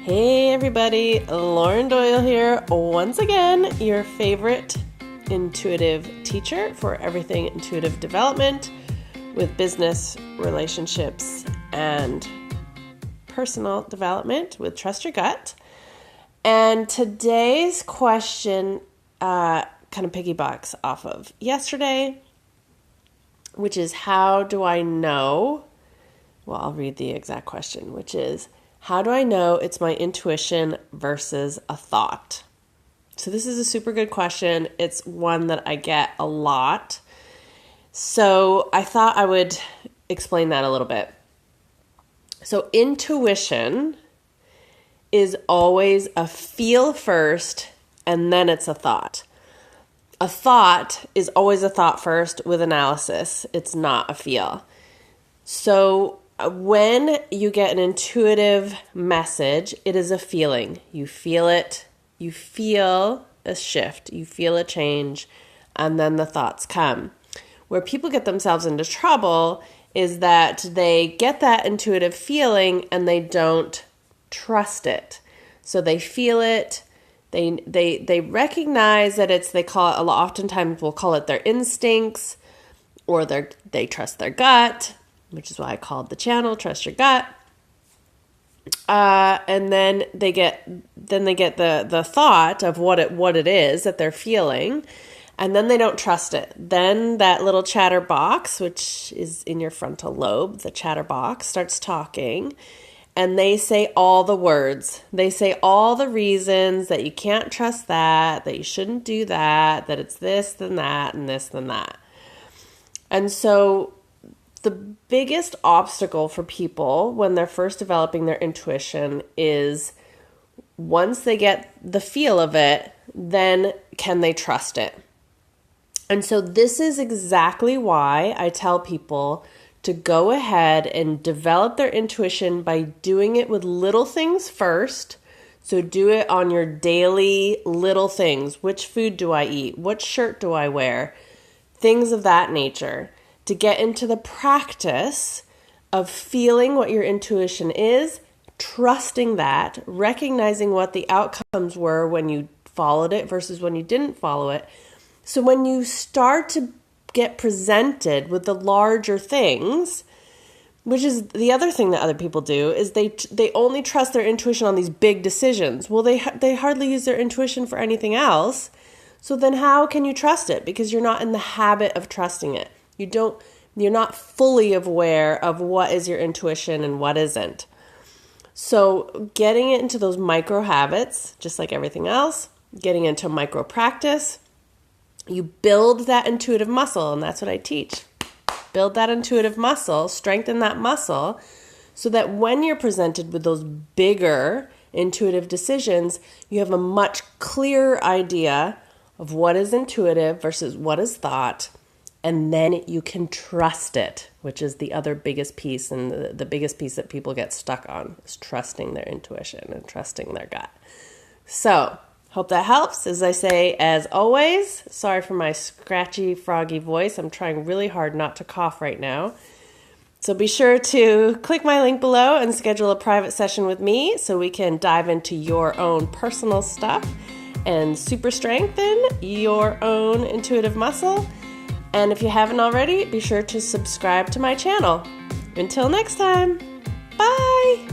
Hey everybody, Lauren Doyle here once again, your favorite intuitive teacher for everything intuitive development with business, relationships, and personal development with Trust Your Gut. And today's question kind of piggybacks off of yesterday, which is how do I know? Well, I'll read the exact question, which is, how do I know it's my intuition versus a thought? So this is a super good question. It's one that I get a lot. So I thought I would explain that a little bit. So intuition is always a feel first, and then it's a thought. A thought is always a thought first with analysis. It's not a feel. So when you get an intuitive message, it is a feeling. You feel it, you feel a shift, you feel a change, and then the thoughts come. Where people get themselves into trouble is that they get that intuitive feeling and they don't trust it. So they feel it, they recognize that they call it, oftentimes we'll call it their instincts, or they trust their gut, which is why I called the channel Trust Your Gut. And then they get the thought of what it is that they're feeling, and then they don't trust it. Then that little chatterbox, which is in your frontal lobe, the chatterbox, starts talking, and they say all the words. They say all the reasons that you can't trust that you shouldn't do that it's this, then that, and this, then that. And so the biggest obstacle for people when they're first developing their intuition is once they get the feel of it, then can they trust it? And so this is exactly why I tell people to go ahead and develop their intuition by doing it with little things first. So do it on your daily little things. Which food do I eat? What shirt do I wear? Things of that nature. To get into the practice of feeling what your intuition is, trusting that, recognizing what the outcomes were when you followed it versus when you didn't follow it. So when you start to get presented with the larger things, which is the other thing that other people do, is they only trust their intuition on these big decisions. Well, they hardly use their intuition for anything else. So then how can you trust it? Because you're not in the habit of trusting it. You're not fully aware of what is your intuition and what isn't. So getting into those micro habits, just like everything else, getting into micro practice, you build that intuitive muscle, and that's what I teach. Build that intuitive muscle, strengthen that muscle, so that when you're presented with those bigger intuitive decisions, you have a much clearer idea of what is intuitive versus what is thought. And then you can trust it, which is the other biggest piece, and the biggest piece that people get stuck on is trusting their intuition and trusting their gut. So, hope that helps. As I say, as always, sorry for my scratchy, froggy voice. I'm trying really hard not to cough right now. So be sure to click my link below and schedule a private session with me so we can dive into your own personal stuff and super strengthen your own intuitive muscle. And if you haven't already, be sure to subscribe to my channel. Until next time, bye!